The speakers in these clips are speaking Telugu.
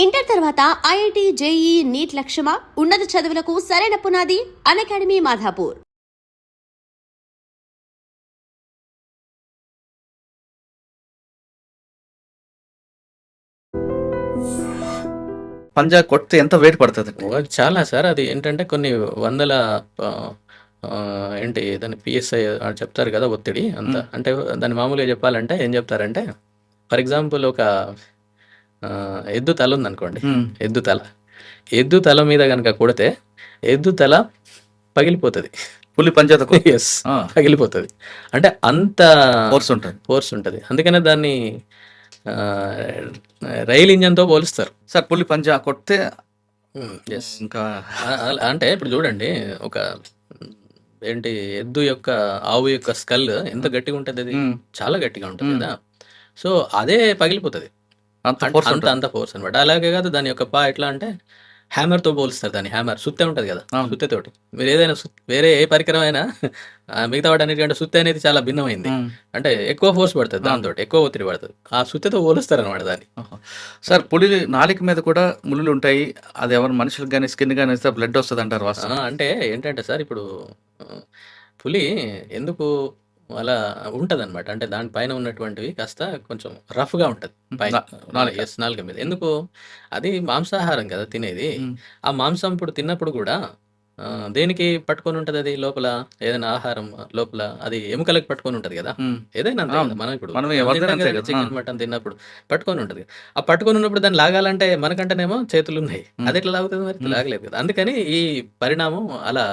ఇంటర్ తర్వాత ఐఐటి, జేఈఈ, నీట్ లక్ష్యమా? ఉన్నత చదువులకు సరైన పునాది అకాడమీ మాధాపూర్. పంజా కొడితే ఎంత వెయిట్ పడుతుంది? చాలా సార్. అది ఏంటంటే కొన్ని వందల ఏంటి దాన్ని పిఎస్ఐ చెప్తారు కదా, ఒత్తిడి అంత. అంటే దాన్ని మామూలుగా చెప్పాలంటే ఏం చెప్తారంటే, ఫర్ ఎగ్జాంపుల్ ఒక ఎద్దు తల ఉందనుకోండి. ఎద్దు తల మీద కనుక కొడితే ఎద్దు తల పగిలిపోతుంది. పులి పంజాతో ఎస్, పగిలిపోతుంది. అంటే అంత ఫోర్స్ ఉంటుంది. అందుకనే దాన్ని రైల్ ఇంజన్తో పోలుస్తారు సార్. పులి పంజా కొడితే ఎస్. ఇంకా అంటే ఇప్పుడు చూడండి, ఒక ఏంటి ఎద్దు యొక్క ఆవు యొక్క స్కల్ ఎంత గట్టిగా ఉంటుంది, అది చాలా గట్టిగా ఉంటుంది కదా. సో అదే పగిలిపోతుంది, అంత ఫోర్స్ అనమాట. అలాగే కాదు దాని యొక్క ఎట్లా అంటే హ్యామర్తో పోలుస్తారు దాన్ని. హ్యామర్ సుత్తే ఉంటుంది కదా, సుత్తెతోటి మీరు ఏదైనా వేరే ఏ పరికరం అయినా మిగతా వాటి అన్నిటికంటే సుత్తే అనేది చాలా భిన్నమైంది. అంటే ఎక్కువ ఫోర్స్ పడుతుంది, దాంతో ఎక్కువ ఒత్తిడి పడుతుంది. ఆ సుత్తెతో పోలుస్తారు అనమాట దాన్ని. సార్, పులి నాలిక మీద కూడా ముళ్ళు ఉంటాయి. అది ఎవరు మనుషులకు కానీ స్కిన్ కానీ ఇస్తే బ్లడ్ వస్తుంది అంటారు వాస్తవం. అంటే ఏంటంటే సార్, ఇప్పుడు పులి ఎందుకు అలా ఉంటుంది అనమాట అంటే దానిపైన ఉన్నటువంటివి కాస్త కొంచెం రఫ్గా ఉంటుంది నాలుక మీద. ఎందుకు? అది మాంసాహారం కదా తినేది. ఆ మాంసం ఇప్పుడు తిన్నప్పుడు కూడా దేనికి పట్టుకొని ఉంటుంది? అది లోపల ఏదైనా ఆహారం లోపల అది ఎముకలకు పట్టుకొని ఉంటుంది కదా. ఏదైనా అంతే కదా. మనం ఇప్పుడు చికెన్ మటన్ తిన్నప్పుడు పట్టుకొని ఉంటుంది. ఆ పట్టుకొని ఉన్నప్పుడు దాన్ని లాగాలంటే మనకంటేనేమో చేతులు ఉన్నాయి, అది ఎట్లా లాగుతుంది? మరి లాగలేదు కదా. అందుకని ఈ పరిణామం అలా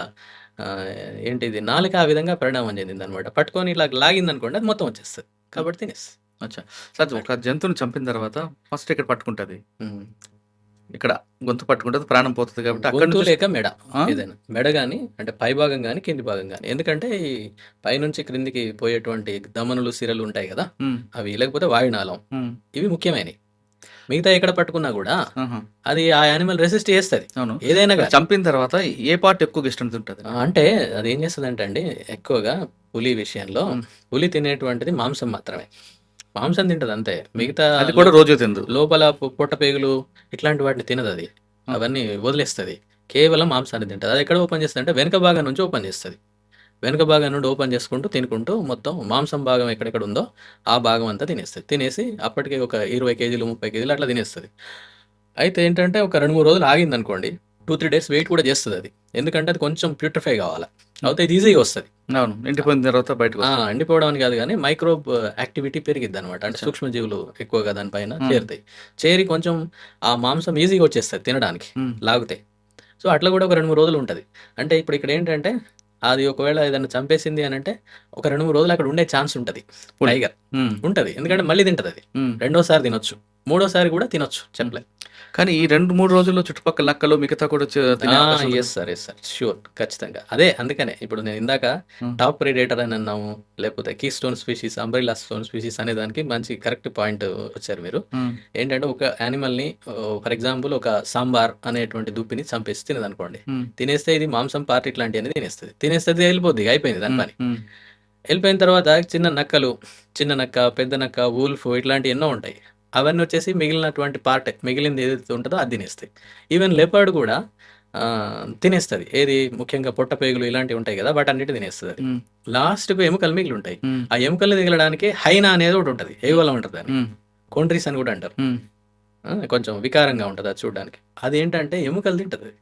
ఏంటిది నాలుక ఆ విధంగా పరిణామం చెందింది అనమాట. పట్టుకొని ఇలా లాగింది అనుకోండి, అది మొత్తం వచ్చేస్తుంది. కాబట్టి తినేస్తుంది. అచ్చా సార్, ఒక జంతువుని చంపిన తర్వాత ఫస్ట్ ఇక్కడ పట్టుకుంటుంది, ఇక్కడ గొంతు పట్టుకుంటుంది, ప్రాణం పోతుంది. కాబట్టి గొంతు లేక మెడ, ఏదైనా మెడ కానీ అంటే పై భాగం కానీ కింది భాగం కానీ. ఎందుకంటే ఈ పైనుంచి క్రిందికి పోయేటువంటి దమనులు సిరలు ఉంటాయి కదా, అవి లేకపోతే వాయునాళం, ఇవి ముఖ్యమైనవి. మిగతా ఎక్కడ పట్టుకున్నా కూడా అది ఆ యానిమల్ రెసిస్ట్ చేస్తుంది. ఏదైనా చంపిన తర్వాత ఏ పార్ట్ ఎక్కువగా ఇష్టం ఉంటుంది? అంటే అది ఏం చేస్తుంది అంటే అండి, ఎక్కువగా పులి విషయంలో పులి తినేటువంటిది మాంసం మాత్రమే. మాంసం తింటది అంతే. మిగతా అది కూడా రోజు తిందు. లోపల పొట్ట పేగులు ఇట్లాంటి వాటిని తినదు. అది అవన్నీ వదిలేస్తుంది. కేవలం మాంసాన్ని తింటది. అది ఎక్కడ ఓపెన్ చేస్తుంది అంటే వెనక భాగం నుంచి ఓపెన్ చేస్తుంది. వెనుక భాగం నుండి ఓపెన్ చేసుకుంటూ తినుకుంటూ మొత్తం మాంసం భాగం ఎక్కడెక్కడ ఉందో ఆ భాగం అంతా తినేస్తుంది. తినేసి అప్పటికే ఒక 20 కేజీలు 30 కేజీలు అట్లా తినేస్తుంది. అయితే ఏంటంటే ఒక 2-3 రోజులు ఆగింది అనుకోండి, 2-3 డేస్ వెయిట్ కూడా చేస్తుంది అది. ఎందుకంటే అది కొంచెం ప్యూరిఫై కావాలి. అయితే ఇది ఈజీగా వస్తుంది. అవును, ఎండిపోయిన తర్వాత బయటకు ఎండిపోవడం అని కాదు కానీ మైక్రోబ్ యాక్టివిటీ పెరిగిద్ది అనమాట. అంటే సూక్ష్మజీవులు ఎక్కువగా దానిపైన చేరుతాయి. చేరి కొంచెం ఆ మాంసం ఈజీగా వచ్చేస్తుంది తినడానికి లాగితే. సో అట్లా కూడా ఒక 2-3 రోజులు ఉంటుంది. అంటే ఇప్పుడు ఇక్కడ ఏంటంటే అది ఒకవేళ ఏదైనా చంపేసింది అని అంటే ఒక 2-3 రోజులు అక్కడ ఉండే ఛాన్స్ ఉంటుంది. టైగర్ ఉంటుంది. ఎందుకంటే మళ్ళీ తింటది. అది రెండోసారి తినొచ్చు, మూడోసారి కూడా తినొచ్చు, చెప్పలేదు. కానీ ఈ 2-3 రోజుల్లో చుట్టుపక్కల నక్కలు మిగతా కూడా ఎస్ సార్, ష్యూర్, ఖచ్చితంగా. అదే అందుకనే ఇప్పుడు నేను ఇందాక టాప్ ప్రెడేటర్ అని అన్నాము, లేకపోతే keystone species, umbrella stone species అనే దానికి మంచి కరెక్ట్ పాయింట్ వచ్చారు మీరు. ఏంటంటే ఒక యానిమల్ని ఫర్ ఎగ్జాంపుల్ ఒక సాంబార్ అనేటువంటి దుప్పిని చంపేసి తినదనుకోండి, తినేస్తే ఇది మాంసం పార్ట్ ఇట్లాంటి అనేది తినేస్తుంది వెళ్ళిపోద్ది, అయిపోయింది దాని పని. వెళ్ళిపోయిన తర్వాత చిన్న నక్క, పెద్ద నక్క, వూల్ఫ్ ఇట్లాంటి ఎన్నో ఉంటాయి. అవన్నీ వచ్చేసి మిగిలినటువంటి పార్ట్, మిగిలింది ఏదైతే ఉంటుందో అది తినేస్తాయి. ఈవెన్ లెపర్డ్ కూడా తినేస్తుంది. ఏది ముఖ్యంగా పొట్టపేగులు ఇలాంటివి ఉంటాయి కదా, వాటన్నిటి తినేస్తుంది. అది లాస్ట్కు ఎముకలు మిగిలి ఉంటాయి. ఆ ఎముకలు మిగలడానికి హైనా అనేది ఒకటి ఉంటుంది, ఏవలం ఉంటుంది, అని కొండ్రీస్ అని కూడా అంటారు. కొంచెం వికారంగా ఉంటుంది అది చూడడానికి. అది ఏంటంటే ఎముకలు తింటుంది,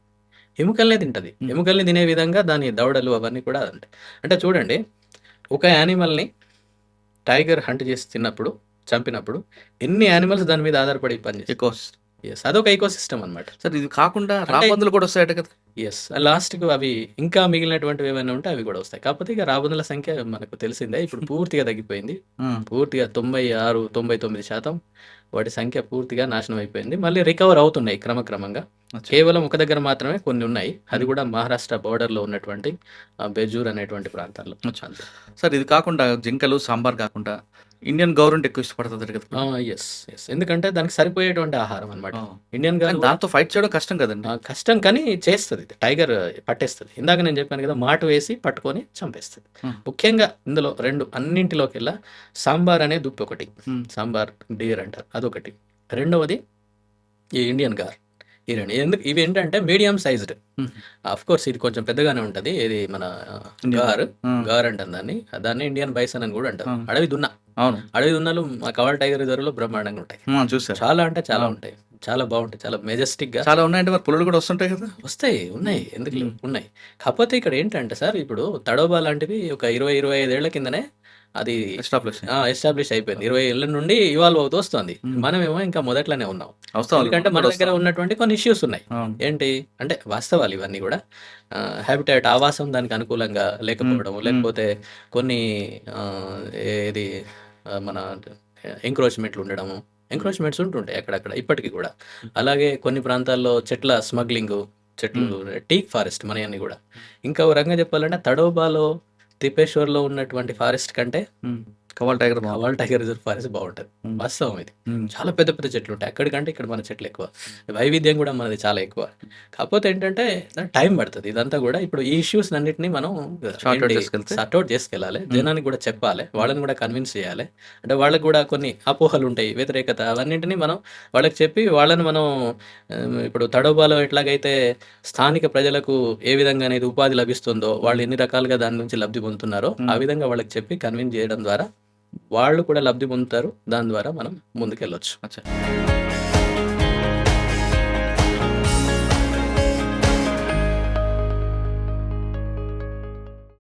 ఎముకల్నే తింటుంది. ఎముకల్ని తినే విధంగా దాని దవడలు అవన్నీ కూడా ఉంటాయి. అంటే చూడండి, ఒక యానిమల్ని టైగర్ హంట్ చేసి చంపినప్పుడు ఎన్ని యానిమల్స్ దాని మీద ఆధారపడి పనిచేస్తాయి. అదొక ఈకో సిస్టమ్ అనమాట. సార్, ఇది కాకుండా రాబందులు కూడా వస్తాయట కదా? ఎస్, లాస్ట్కు అవి ఇంకా మిగిలినటువంటివి ఏమైనా ఉంటే అవి కూడా వస్తాయి. కాకపోతే ఇక రాబందుల సంఖ్య మనకు తెలిసిందే, ఇప్పుడు పూర్తిగా తగ్గిపోయింది. పూర్తిగా 96-99% వాటి సంఖ్య పూర్తిగా నాశనం అయిపోయింది. మళ్ళీ రికవర్ అవుతున్నాయి క్రమక్రమంగా. కేవలం ఒక దగ్గర మాత్రమే కొన్ని ఉన్నాయి, అది కూడా మహారాష్ట్ర బోర్డర్లో ఉన్నటువంటి బెజూర్ అనేటువంటి ప్రాంతాల్లో. సార్, ఇది కాకుండా జింకలు, సాంబార్ కాకుండా ఇండియన్ గవర్నమెంట్ ఎక్కువ ఇష్టపడుతుంది కదా? ఎస్, ఎందుకంటే దానికి సరిపోయేటువంటి ఆహారం అనమాట. ఇండియన్ గవర్నమెంట్ దాంతో ఫైట్ చేయడం కష్టం కదండి? కష్టం, కానీ చేస్తుంది. టైగర్ పట్టేస్తుంది. ఇందాక నేను చెప్పాను కదా, మాటు వేసి పట్టుకొని చంపేస్తుంది. ముఖ్యంగా ఇందులో ఈ ఇండియన్ గార్ ఈ రెండు ఎందుకు ఇవి ఏంటంటే మీడియం సైజ్డ్. ఆఫ్ కోర్స్ ఇది కొంచెం పెద్దగానే ఉంటుంది. ఇది మన గార్ గార్ అంటాం దాన్ని. దాన్ని ఇండియన్ బైసన్ అని కూడా అంటారు. అడవి దున్న. అవును. అడవి దున్నలు మా కవర్ టైగర్ రిజర్వ్లో బ్రహ్మాండంగా ఉంటాయి. చూసారు. చాలా అంటే చాలా ఉంటాయి. చాలా బాగుంటాయి. చాలా మెజెస్టిక్ గా చాలా ఉన్నాయంటే మరి పులులు కూడా వస్తుంటాయి కదా. వస్తాయి. ఉన్నాయి. ఎందుకు లేవు? ఉన్నాయి. కాకపోతే ఇక్కడ ఏంటంటే సార్ ఇప్పుడు తడోబా లాంటివి ఒక 20-25 ఏళ్ల కిందనే అది ఎస్టాబ్లిష్ ఎస్టాబ్లిష్ అయిపోయింది. 20 ఏళ్ల నుండి ఇవాల్వ్ అవుతూ వస్తుంది. మనమేమో ఇంకా మొదట్లోనే ఉన్నాం. ఎందుకంటే మన దగ్గర ఉన్నటువంటి కొన్ని ఇష్యూస్ ఉన్నాయి. ఏంటి అంటే వాస్తవాలు ఇవన్నీ కూడా. హ్యాబిటాట్ ఆవాసం దానికి అనుకూలంగా లేకపోవడం, లేకపోతే కొన్ని ఏది మన ఎంక్రోచ్మెంట్లు ఉండడము. ఎంక్రోచ్మెంట్స్ ఉంటుంటాయి అక్కడక్కడ ఇప్పటికీ కూడా. అలాగే కొన్ని ప్రాంతాల్లో చెట్ల స్మగ్లింగ్, చెట్లు టీక్ ఫారెస్ట్ మనయన్నీ కూడా. ఇంకా ఓ రకంగా చెప్పాలంటే తడోబాలో తిపేశ్వర్లో ఉన్నటువంటి ఫారెస్ట్ కంటే Kawal tiger Kawal tiger reserve forest బాగుంటుంది. వాస్తవం ఇది. చాలా పెద్ద పెద్ద చెట్లు ఉంటాయి అక్కడికంటే ఇక్కడ మన చెట్లు ఎక్కువ. వైవిధ్యం కూడా మనది చాలా ఎక్కువ. కాకపోతే ఏంటంటే టైం పడుతుంది. ఇదంతా కూడా ఇప్పుడు ఈ ఇష్యూస్ అన్నింటినీ మనం సార్ట్అవుట్ చేసుకెళ్ళాలి. జనానికి కూడా చెప్పాలి. వాళ్ళని కూడా కన్విన్స్ చేయాలి. అంటే వాళ్ళకి కూడా కొన్ని అపోహలు ఉంటాయి, వ్యతిరేకత, అవన్నింటినీ మనం వాళ్ళకి చెప్పి వాళ్ళని మనం ఇప్పుడు తడోబాలో ఎట్లాగైతే స్థానిక ప్రజలకు ఏ విధంగా అనేది ఉపాధి లభిస్తుందో, వాళ్ళు ఎన్ని రకాలుగా దాని నుంచి లబ్ధి పొందుతున్నారో ఆ విధంగా వాళ్ళకి చెప్పి కన్విన్స్ చేయడం ద్వారా వాళ్ళు కూడా లబ్ధి పొందుతారు. దాని ద్వారా మనం ముందుకెళ్ళొచ్చు. అచ్చా.